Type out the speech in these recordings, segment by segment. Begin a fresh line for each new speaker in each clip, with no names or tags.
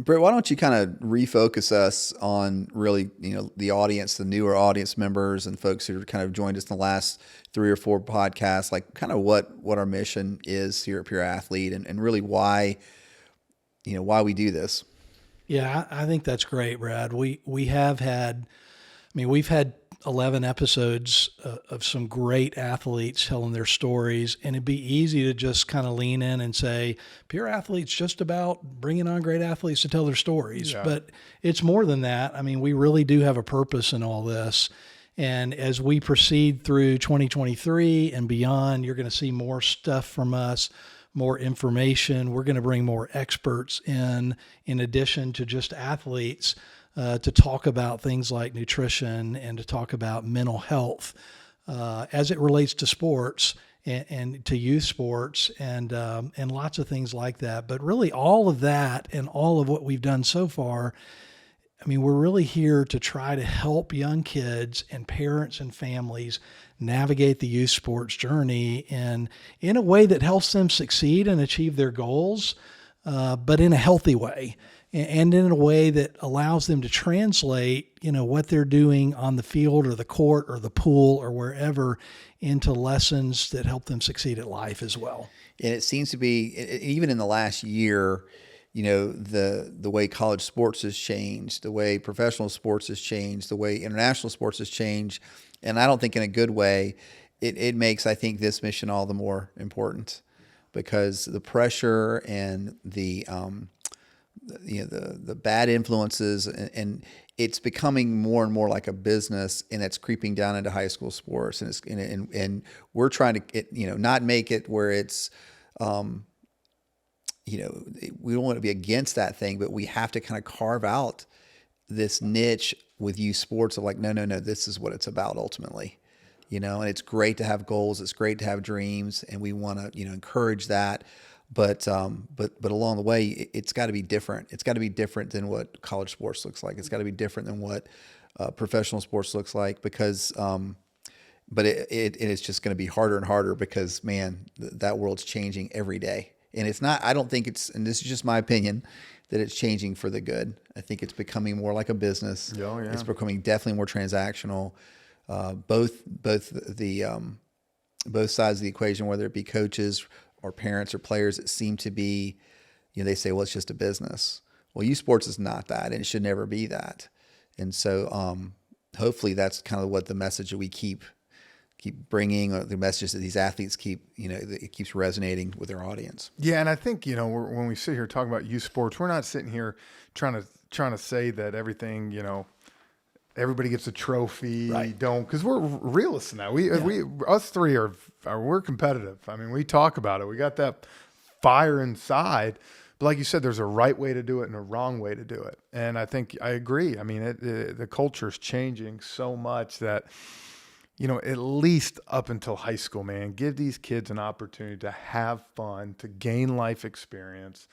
Britt, why don't you kind of refocus us on really, the audience, the newer audience members and folks who kind of joined us in the last 3 or 4 podcasts, like kind of what our mission is here at Pure Athlete and really why we do this.
Yeah, I think that's great, Brad. We have had, we've had 11 episodes of some great athletes telling their stories, and it'd be easy to just kind of lean in and say, Pure Athlete's just about bringing on great athletes to tell their stories.
Yeah.
But it's more than that. We really do have a purpose in all this. And as we proceed through 2023 and beyond, you're going to see more stuff from us, more information. We're going to bring more experts in addition to just athletes, to talk about things like nutrition and to talk about mental health as it relates to sports and to youth sports and lots of things like that. But really all of that and all of what we've done so far, we're really here to try to help young kids and parents and families navigate the youth sports journey in a way that helps them succeed and achieve their goals, but in a healthy way. And in a way that allows them to translate, what they're doing on the field or the court or the pool or wherever into lessons that help them succeed at life as well.
And it seems to be, even in the last year, the way college sports has changed, the way professional sports has changed, the way international sports has changed. And I don't think in a good way, it makes, I think, this mission all the more important because the pressure and the bad influences and it's becoming more and more like a business, and it's creeping down into high school sports, and and we're trying to not make it where it's we don't want to be against that thing, but we have to kind of carve out this niche with youth sports of like, no, this is what it's about ultimately, and it's great to have goals. It's great to have dreams, and we want to, encourage that. But along the way, it's got to be different. It's got to be different than what college sports looks like. It's got to be different than what professional sports looks like because, but it's just going to be harder and harder because, man, that world's changing every day. And it's not, I don't think it's, and this is just my opinion, that it's changing for the good. I think it's becoming more like a business.
Oh, yeah.
It's becoming definitely more transactional. Both sides of the equation, whether it be coaches or parents or players, that seem to be, they say, well, it's just a business. Well, youth sports is not that, and it should never be that. And so hopefully that's kind of what the message that we keep bringing, or the messages that these athletes keep, it keeps resonating with their audience.
Yeah, and I think, when we sit here talking about youth sports, we're not sitting here trying to say that everything, everybody gets a trophy.
Right.
Because we're realists now. Us three we're competitive. We talk about it. We got that fire inside. But like you said, there's a right way to do it and a wrong way to do it. And I think I agree. The culture is changing so much that, at least up until high school, man, give these kids an opportunity to have fun, to gain life experience.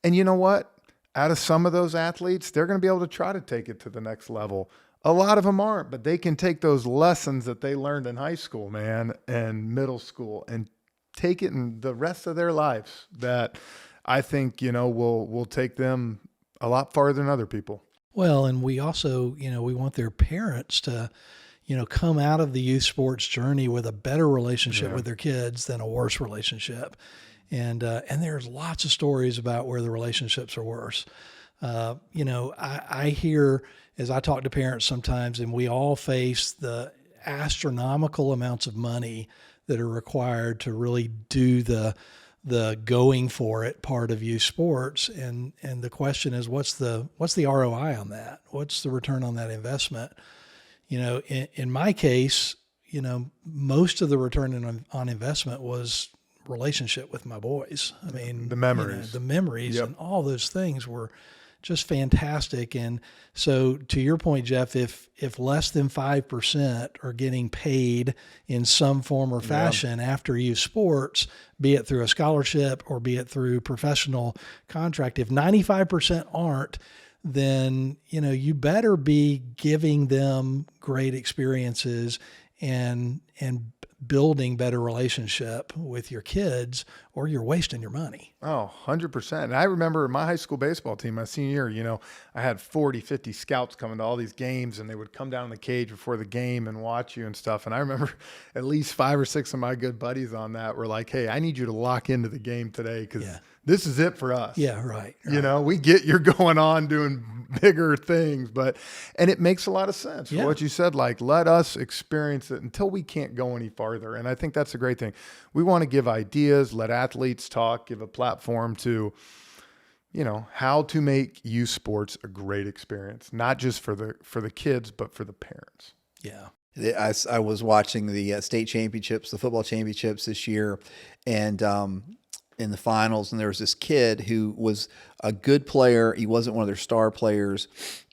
And you know what? Out of some of those athletes, they're going to be able to try to take it to the next level. A lot of them aren't, but they can take those lessons that they learned in high school, man, and middle school, and take it in the rest of their lives that I think, will take them a lot farther than other people.
Well, and we also, we want their parents to, come out of the youth sports journey with a better relationship with their kids than a worse relationship. And there's lots of stories about where the relationships are worse. I hear, as I talk to parents sometimes, and we all face the astronomical amounts of money that are required to really do the going for it part of youth sports. And the question is, what's the ROI on that? What's the return on that investment? In my case, most of the return on investment was relationship with my boys.
The memories,
and all those things were just fantastic. And so to your point, Jeff, if less than 5% are getting paid in some form or fashion after youth sports, be it through a scholarship or be it through professional contract, if 95% aren't, then, you better be giving them great experiences and building better relationship with your kids, or you're wasting your money.
Oh, 100%. And I remember my high school baseball team, my senior year, I had 40, 50 scouts coming to all these games, and they would come down in the cage before the game and watch you and stuff. And I remember at least 5 or 6 of my good buddies on that were like, hey, I need you to lock into the game today because this is it for us.
Yeah, right.
We get you're going on doing bigger things, and it makes a lot of sense.
Yeah.
What you said, like, let us experience it until we can't go any farther. And I think that's a great thing. We want to give ideas, let athletes talk, give a platform to, how to make youth sports a great experience, not just for the kids, but for the parents.
Yeah.
I was watching the state championships, the football championships this year, and in the finals, and there was this kid who was a good player. He wasn't one of their star players,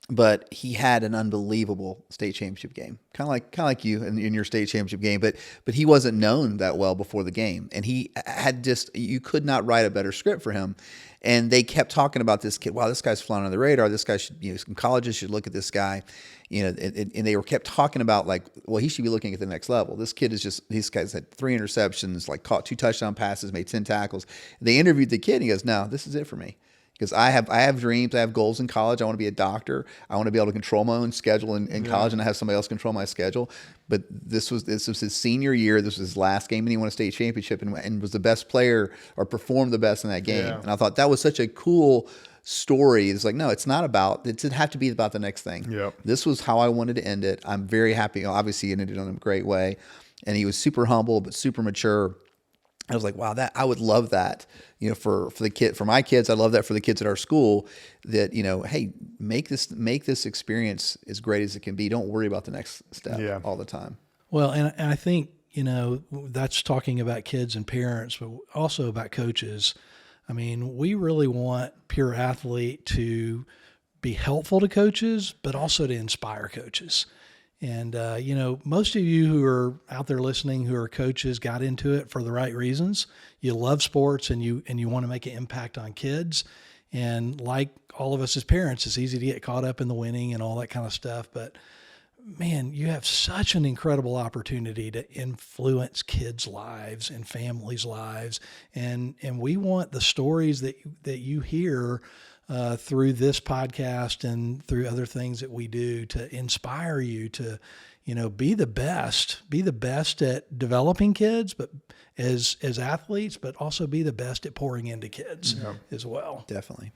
but he had an unbelievable state championship game, kind of like you in your state championship game. But he wasn't known that well before the game, and he had you could not write a better script for him. And they kept talking about this kid. Wow, this guy's flying on the radar. This guy should, some colleges should look at this guy, and they kept talking about, like, well, he should be looking at the next level. This kid these guys had 3 interceptions, like caught 2 touchdown passes, made 10 tackles. They interviewed the kid, and he goes, no, this is it for me. Because I have dreams, I have goals in college. I want to be a doctor. I want to be able to control my own schedule in college, and I have somebody else control my schedule. But this was his senior year. This was his last game, and he won a state championship and was the best player, or performed the best in that game. Yeah. And I thought that was such a cool story. It's like, no, it didn't have to be about the next thing.
Yep.
This was how I wanted to end it. I'm very happy. Obviously, he ended it in a great way, and he was super humble but super mature. I was like, wow, I would love that, for my kids. I love that for the kids at our school, that, hey, make this experience as great as it can be. Don't worry about the next step all the time.
Well, and I think, that's talking about kids and parents, but also about coaches. I mean, we really want Pure Athlete to be helpful to coaches, but also to inspire coaches. And, most of you who are out there listening, who are coaches, got into it for the right reasons. You love sports, and you want to make an impact on kids. And like all of us as parents, it's easy to get caught up in the winning and all that kind of stuff. But man, you have such an incredible opportunity to influence kids' lives and families' lives. And we want the stories that you hear through this podcast and through other things that we do to inspire you to, be the best at developing kids, but as athletes, but also be the best at pouring into kids as well.
Definitely.